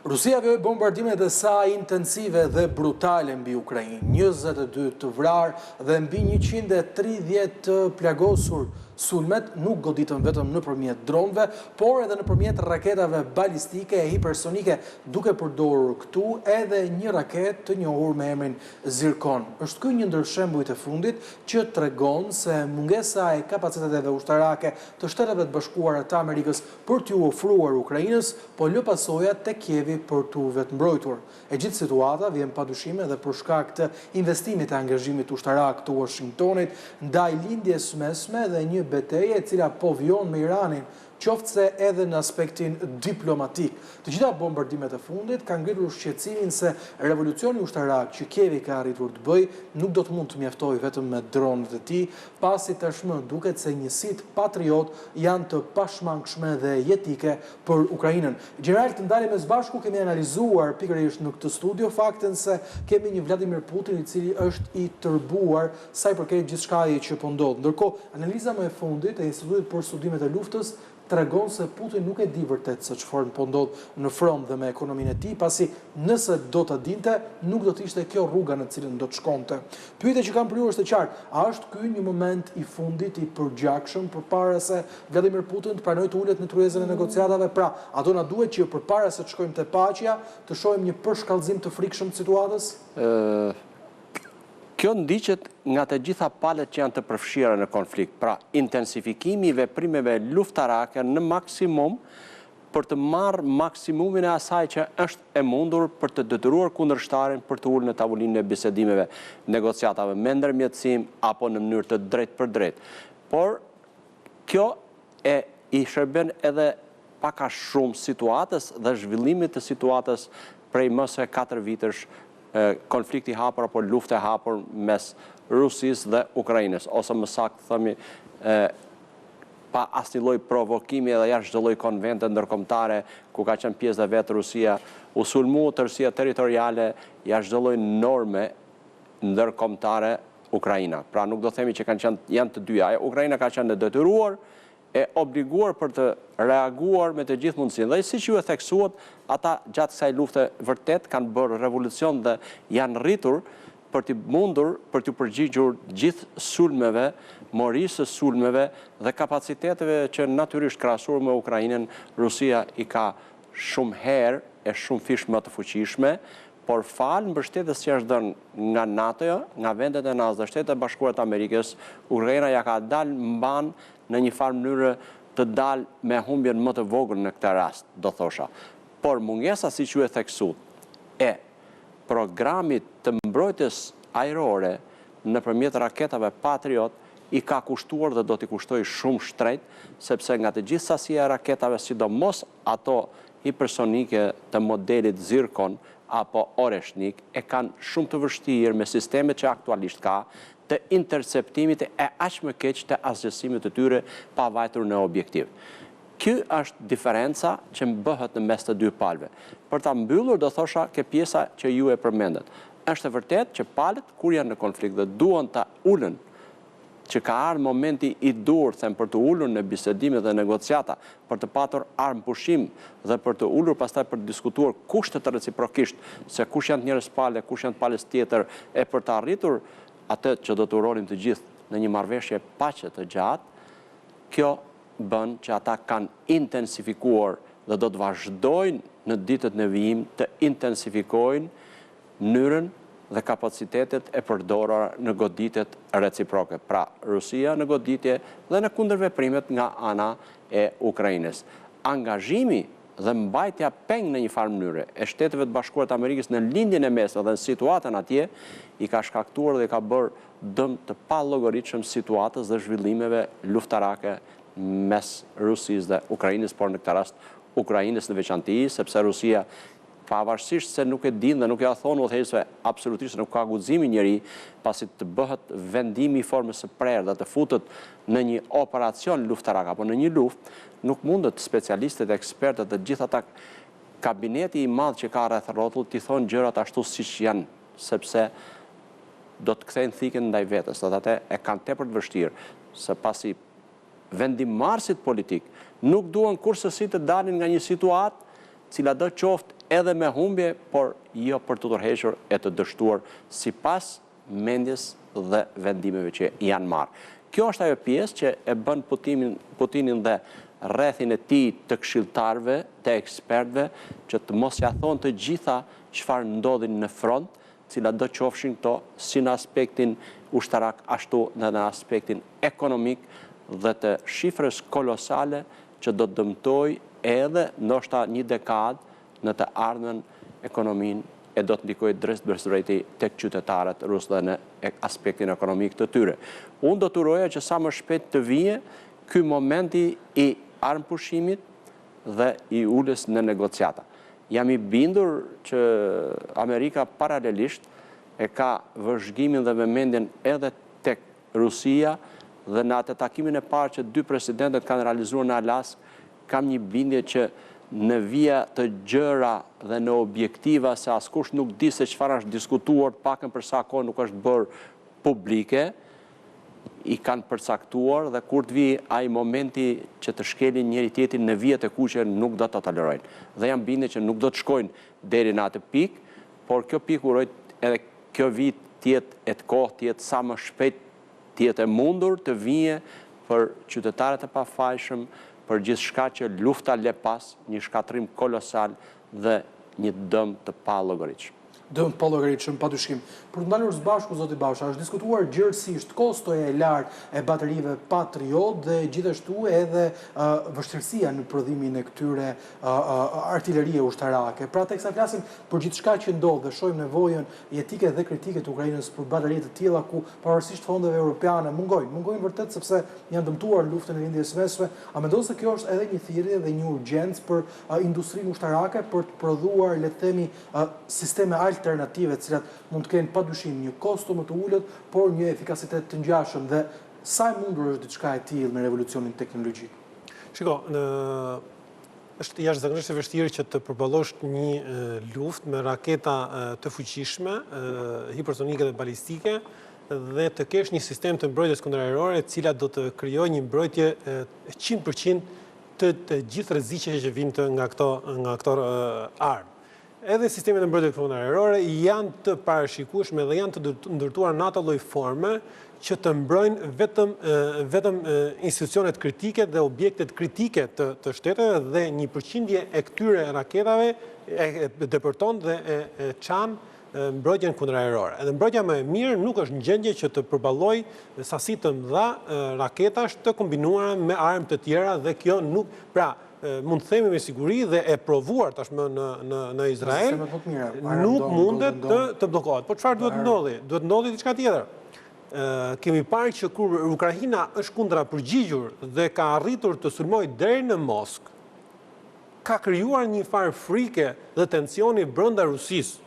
Rusia vjoj bombardimet e saj intensive dhe brutale mbi Ukrainë, 22 të vrarë dhe mbi 130 të plagosur. Sulmet nuk goditën vetëm nëpërmjet dronëve, por edhe nëpërmjet raketave balistike e hipersonike, duke përdorur këtu edhe një raket të njohur me emrin Zirkon. Është ky një ndër shembujt e fundit që tregon se mungesa e kapaciteteve ushtarake të Shteteve të Bashkuara të Amerikës për t'u ofruar Ukrainës, po lë pasojat te Kievi për t'u vetëmbrojtur. E gjithë situata vjen padyshim edhe për shkak të investimit e angazhimit ushtarak të Washingtonit ndaj lindjes mesme dhe një betejë e cila po vjon me Iranin, qoftë se edhe në aspektin diplomatik. Të gjitha bombardimet e fundit kanë ngritur shqetësimin se revolucioni ushtarak që Kievi ka arritur të bëjë nuk do të mund të mjaftojë vetëm me dronët e tij, pasi tashmë duket se njësitë Patriot janë të pashmangshme dhe jetike për Ukrainën. Gjeneral, të ndalim së bashku kemi analizuar pikërisht në këtë studio faktin se kemi një Vladimir Putin i cili është i tërbuar sa i përket gjithçkaje që po ndodh. Ndërkohë, analiza më e fundit e Institutit për Studimet e Luftës tregon se Putin nuk e di vërtet se çfarë po ndodh në front dhe me ekonominë e tij, pasi nëse do ta dinte, nuk do të ishte kjo rruga në cilën do të shkonte. Pyetja që kam përjuar është e qartë, a është ky një moment i fundit i përgjakshëm përpara se Vladimir Putin të pranojë të ulet në tryezën e negociatave? Pra, a do na duhet që përpara se të shkojmë te paqja, të shohim një përshkallëzim të frikshëm të situatës? Kjo ndiqet nga të gjitha palët që janë të përfshira në konflikt, pra intensifikimi i veprimeve luftarake në maksimum për të marrë maksimumin e asaj që është e mundur për të detyruar kundërshtarin për të ulur në tavolinë e bisedimeve, negociatave me ndërmjetësim apo në mënyrë të drejtë për drejtë. Por kjo i shërben edhe pak a shumë situatës dhe zhvillimit të situatës prej më se 4 vitësh, konflikti hapur apo lufte e hapur mes Rusisë dhe Ukrainës, ose më saktë themi pa asnjë lloj provokimi edhe jashtë çdo lloj konvente ndërkombëtare ku ka qenë pjesë dhe vetë Rusia, u sulmua tërësia territoriale jashtë çdo lloj norme ndërkombëtare Ukraina. Pra nuk do themi që janë të dyja. Ukraina ka qenë e detyruar e obliguar për të reaguar me të gjithë mundësinë. Dhe siç ju e theksuat, ata gjatë kësaj lufte vërtet kanë bërë revolucion dhe janë rritur për të mundur për të përgjigjur gjithë sulmeve, morisë së sulmeve dhe kapaciteteve që natyrisht krahasuar me Ukrainën, Rusia i ka shumë herë e shumë fish më të fuqishme, por falë mbështetjes që është dhënë nga NATO-ja, nga vendet e NATO dhe Shtetet e Bashkuara të Amerikës, Ukraina ja ka dalë mban në një farë mënyrë të dalë me humbjen më të vogël në këtë rast, do thosha. Por mungesa, siç ju e theksut, e programit të mbrojtjes ajrore nëpërmjet raketave Patriot i ka kushtuar dhe do t'i kushtoj shumë shtrejt, sepse nga të gjithë sasia e raketave, sidomos ato hipersonike të modelit Zirkon apo Oreshnik, e kanë shumë të vështirë me sistemet që aktualisht ka të interceptimit e aq më keq të asgjësimit të tyre pa vajtur në objektiv. Ky është diferenca që bëhet në mes të dy palëve. Për ta mbyllur do thosha ke pjesa që ju e përmendet. Është e vërtet që palët kur janë në konflikt dhe duan ta ulën, që ka ardhur momenti i dur për të ulur në bisedime dhe negociata, për të patur armë pushim dhe për të ulur pastaj për të diskutuar kushtet reciprokisht, se kush janë njerëz palë, kush janë palës tjetër, e për të arritur atë që do të uronim të gjithë në një marrëveshje paqe të gjatë, kjo bën që ata kanë intensifikuar dhe do të vazhdojnë në ditët në vijim të intensifikojnë mënyrën dhe kapacitetet e përdorura në goditjet reciproke. Pra, Rusia në goditje dhe në kundërveprimet nga ana e Ukrainës. Angazhimi dhe mbajtja peng në një farë mënyre e Shteteve të Bashkuara të Amerikës në lindjen e mesme dhe në situatën atje i ka shkaktuar dhe ka bërë dëm të pallogaritshëm situatës dhe zhvillimeve luftarake mes Rusisë dhe Ukrainës, por në këtë rast Ukrainës në veçantë, sepse Rusia pavarësisht se nuk e din dhe nuk ja thonë udhëheqësve absolutisht nuk ka guximi njëri pasi të bëhet vendimi i formës së prerë dhe të futet në një operacion luftarak apo në një luftë, nuk mundet specialistët, ekspertët dhe gjithë ata kabineti i madh që ka rreth rrotull t'i thonë gjërat ashtu siç janë, sepse do të kthejnë thikën ndaj vetes, dhe ata e kanë tepër të vështirë, se pasi vendimmarrësit politik nuk duan kurse si të dalin nga një situatë ciladë qoftë edhe me humbje, por jo për të tërhequr e të dështuar sipas mendjes dhe vendimeve që janë marrë. Kjo është ajo pjesë që e bën Putinin dhe rrethin e tij të këshilltarëve, të ekspertëve, që të mos ja thonë të gjitha çfarë ndodhin në front, ciladë qofshin këto si në aspektin ushtarak, ashtu dhe në aspektin ekonomik dhe të shifrës kolosale që do të dëmtoj edhe ndoshta një dekadë në të ardhmen ekonominë e do të ndikojë drejt tek qytetarët rusë dhe në aspektin ekonomik të tyre. Unë do të uroja që sa më shpejt të vije ky momenti i armëpushimit dhe i ulës në negociata. Jam i bindur që Amerika paralelisht e ka vëzhgimin dhe vëmendjen edhe tek Rusia dhe në atë takimin e parë që dy presidentët kanë realizuar në Alaskë, kam një bindje që në vija të gjëra dhe në objektiva se askush nuk di se çfarë është diskutuar, pakën për sa kohë nuk është bërë publike, i kanë përcaktuar dhe kur të vi ai momenti që të shkelin njëri tjetrin në vijet e kuqe nuk do të tolerojnë. Dhe jam bindur që nuk do të shkojnë deri në atë pikë, por kjo pikë uroj edhe kjo vit tjetë e të kohë tjetë sa më shpejt tjetë e mundur të vije për qytetarët e pafajshëm, për gjithë shka që lufta le pas, një shkatrim kolosal dhe një dëm të pa llogaritshëm. Dëm të pa llogaritshëm, padyshim. Për të ndalur së bashku, zoti Basha, është diskutuar gjërësisht kostoja e lartë e baterive Patriot dhe gjithashtu edhe vështirësia në prodhimin e këtyre artillerie ushtarake. Pra teksa flasim për gjithçka që ndodh dhe shohim nevojën jetike dhe kritike të Ukrainës për baterie të tilla ku pavarësisht fondeve europiane mungojnë vërtet sepse janë dëmtuar luftën e lindjes mesme, a mendon se kjo është edhe një thirrje dhe një urgjencë për industrinë ushtarake për të prodhuar, le të themi, sisteme alternative, të cilat mund të kenë padyshim një kosto më të ulët, por një efikasitet të ngjashëm dhe sa e mundur është diçka e tillë me revolucionin teknologjik? Shiko, është jashtëzakonisht e vështirë që të përballosh një luftë me raketa të fuqishme, hipersonike dhe balistike, dhe të kesh një sistem të mbrojtjes kundërajrore e cila do të krijojë një mbrojtje 100% të gjithë rreziqeve që vijnë nga këto armë. Edhe sistemet e mbrojtjes kundërajrore janë të parashikueshme dhe janë të ndërtuar në atë lloj forme që të mbrojnë vetëm institucionet kritike dhe objektet kritike të shteteve dhe 1% e këtyre raketave e depërton dhe e çan mbrojtjen kundërajrore. Edhe mbrojtja më e mirë nuk është në gjendje që të përballojë sasi të mëdha raketash të kombinuara me armë të tjera dhe kjo nuk, pra mund të themi me siguri dhe e provuar tashmë në Izrael, nuk mundet të bllokohet. Po çfarë duhet ndodhi? Duhet ndodhi diçka tjetër. Kemi parë që kur Ukraina është kundërapërgjigjur dhe ka arritur të sulmojë deri në Moskë, ka krijuar një farë frike dhe tensioni brenda Rusisë.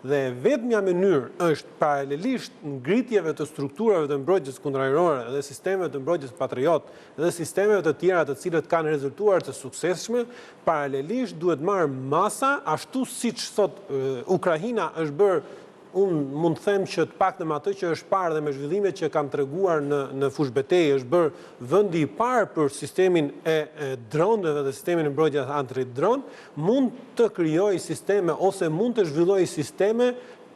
Dhe vetmja mënyrë është paralelisht ngritjeve të strukturave të mbrojtjes kundërajrore dhe sistemeve të mbrojtjes Patriot dhe sistemeve të tjera të cilët kanë rezultuar të suksesshme, paralelisht duhet marrë masa ashtu siç sot Ukraina është bërë. Unë mund të them që të paktën atë që është parë dhe me zhvillimet që kam treguar në fushë betejë është bërë vendi i parë për sistemin e dronëve dhe sistemin e mbrojtjes anti-dron, mund të krijojë sisteme ose mund të zhvillojë sisteme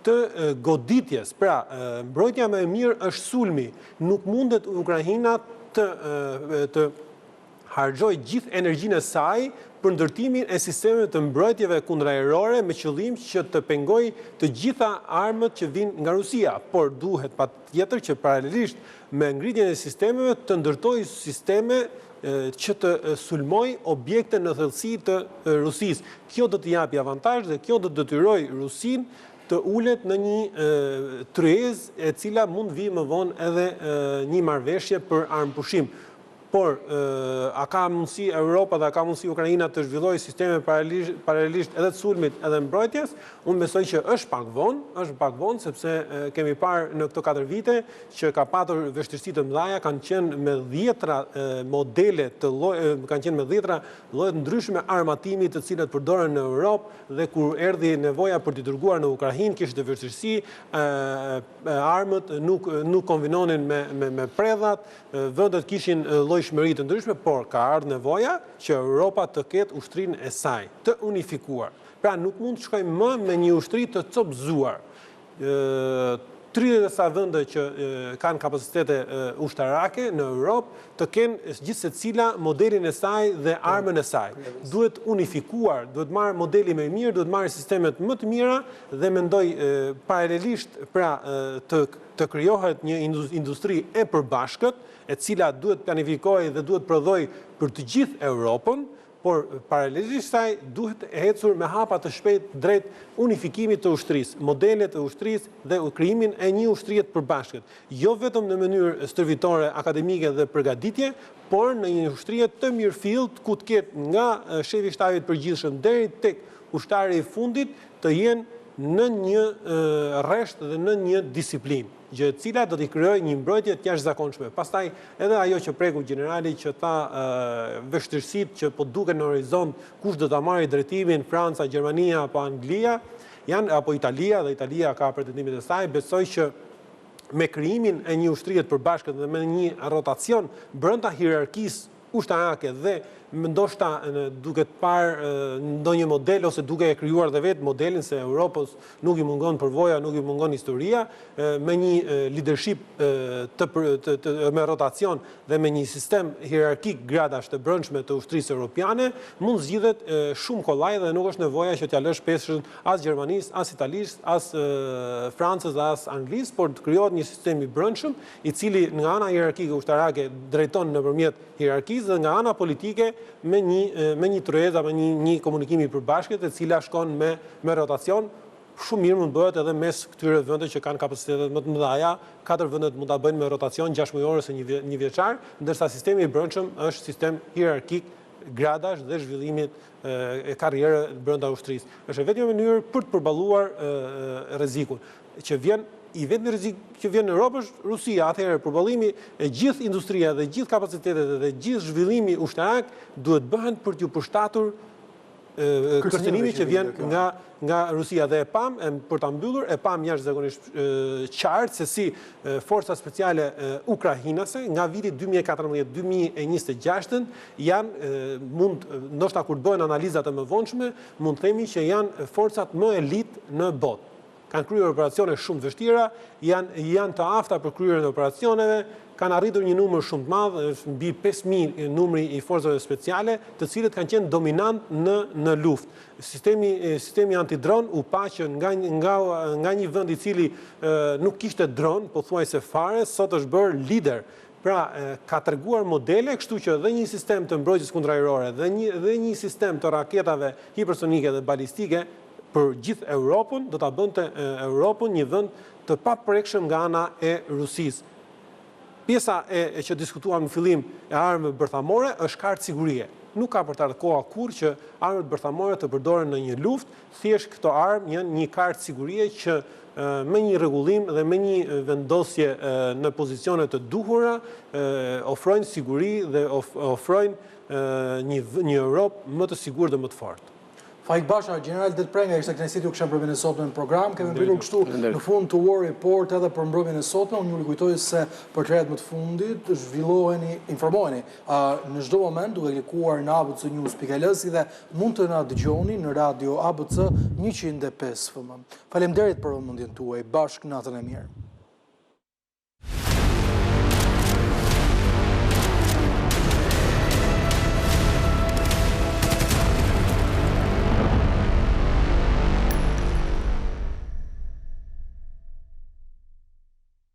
të goditjes. Pra, mbrojtja më e mirë është sulmi. Nuk mundet Ukraina të harxojë gjithë energjinë e saj për ndërtimin e sistemeve të mbrojtjeve kundërajrore me qëllim që të pengojë të gjitha armët që vijnë nga Rusia, por duhet patjetër që paralelisht me ngritjen e sistemeve të ndërtojë sisteme që të sulmojë objekte në thellësi të Rusisë. Kjo do të japi avantazh dhe kjo do të detyrojë Rusinë të ulet në një tryezë e cila mund vi më vonë edhe një marrëveshje për armëpushim. Por, a ka mundësi Europa dhe a ka mundësi Ukraina të zhvillojë sisteme paralelisht edhe të sulmit edhe mbrojtjes? Unë besoj që është pak vonë, sepse kemi parë në këto 4 vite që ka patur vështirësi të mëdha, kanë qenë me 10 modele kanë qenë me 10 lloje të ndryshme armatimi të cilat përdoren në Europë dhe kur erdhi nevoja për t'i dërguar në Ukrainë, kishte vështirësi, armët nuk kombinonin me predhat, vendet kishin lloj llojshmëri të ndryshme, por ka ardhur nevoja që Europa të ketë ushtrinë e saj, të unifikuar. Pra nuk mund të shkojmë më me një ushtri të copëzuar. 30 sa vende që kanë kapacitete ushtarake në Europë të kenë gjithë secila modelin e saj dhe armën e saj. Duhet unifikuar, duhet marrë modeli më i mirë, duhet marrë sistemet më të mira dhe mendoj paralelisht pra të krijohet një industri e përbashkët, e cila duhet planifikohej dhe duhet prodhoj për të gjithë Europën, por paralelisht saj duhet ecur me hapa të shpejt drejt unifikimit të ushtrisë, modelet të ushtrisë dhe krijimin e një ushtrie të përbashkët, jo vetëm në mënyrë stërvitore, akademike dhe përgatitje, por në një ushtrie të mirëfillt ku të ketë nga shefi i shtabit përgjithshëm deri tek ushtari i fundit të jenë në një rresht dhe në një disiplinë, gjë e cila do t'i krijojë një mbrojtje të jashtëzakonshme. Pastaj edhe ajo që preku generali që tha vështirësitë që po duken në horizont, kush do ta marrë drejtimin, Franca, Gjermania apo Anglia, apo Italia, dhe Italia ka pretendimet e saj, besoj që me krijimin e një ushtrie të përbashkët dhe me një rotacion brenda hierarkisë ushtarake dhe ndoshta duke të parë ndonjë model ose duke e krijuar dhe vetë modelin se Europës nuk i mungon përvoja, nuk i mungon historia, me një leadership me rotacion dhe me një sistem hierarkik gradash të brendshme të ushtrisë europiane, mund zgjidhet shumë kollaj dhe nuk është nevoja që t'ja lësh peshën as Gjermanisë, as Italisë, as Francës, as Anglisë, por të krijohet një sistem i brendshëm i cili nga ana hierarkike ushtarake drejton nëpërmjet hierarkisë dhe nga ana politike me një tryeza, me një komunikim i përbashkët, e cila shkon me rotacion. Shumë mirë mund bëhet edhe mes këtyre vendeve që kanë kapacitetet më të mëdha. 4 vendet mund ta bëjnë me rotacion 6 mujor ose një vjeçar, ndërsa sistemi i brendshëm është sistem hierarkik, gradash dhe zhvillimit e karrierë brenda ushtrisë. Është vetëm një mënyrë për të përballuar rrezikun që vjen. I vetmi rrezik që vjen në Europë është Rusia. Atëherë përballimi e gjithë industria dhe gjithë kapacitetet dhe gjithë zhvillimi ushtarak duhet bëhen për t'ju përshtatur kërcënimit që vjen nga Rusia. Dhe e pam, për ta mbyllur, e pam jashtëzakonisht qartë se si forca speciale ukrainase nga viti 2014-2026 janë ndoshta kur bëhen analizat e mëvonshme, mund të themi që janë forcat më elit në botë. Kanë kryer operacione shumë të vështira, janë të afta për kryerjen e operacioneve, kanë arritur një numër shumë të madh, mbi 5000 numri i forcave speciale, të cilët kanë qenë dominant në luftë. Sistemi antidron u pa që nga një vend i cili nuk kishte dron, pothuajse fare, sot është bërë lider. Pra, ka treguar modele, kështu që dhe një sistem të mbrojtjes kundërajrore dhe një sistem të raketave hipersonike dhe balistike për gjithë Europën, do ta bënte Europën një vend të paprekshëm nga ana e Rusisë. Pjesa që diskutuam në fillim e armëve bërthamore është kartë sigurie. Nuk ka për të ardhur koha kur që armët bërthamore të përdoren në një luftë, thjesht këto armë janë një kartë sigurie që me një rregullim dhe me një vendosje në pozicione të duhura ofrojnë siguri dhe ofrojnë një Europë më të sigurt dhe më të fortë. Faik Basha, General Del Prenga, ishte kënaqësi t'ju kisha mbrëmjen e sotme në program. Kemi mbritur kështu në fund të War Report edhe për mbrëmjen e sotme. Unë ju kujtoj se për të herët më të fundit informoheni në çdo moment duke klikuar në abcnews.al dhe mund të na dëgjoni në radio ABC 105 FM. Faleminderit për vëmendjen tuaj. Bashkë natën e mirë.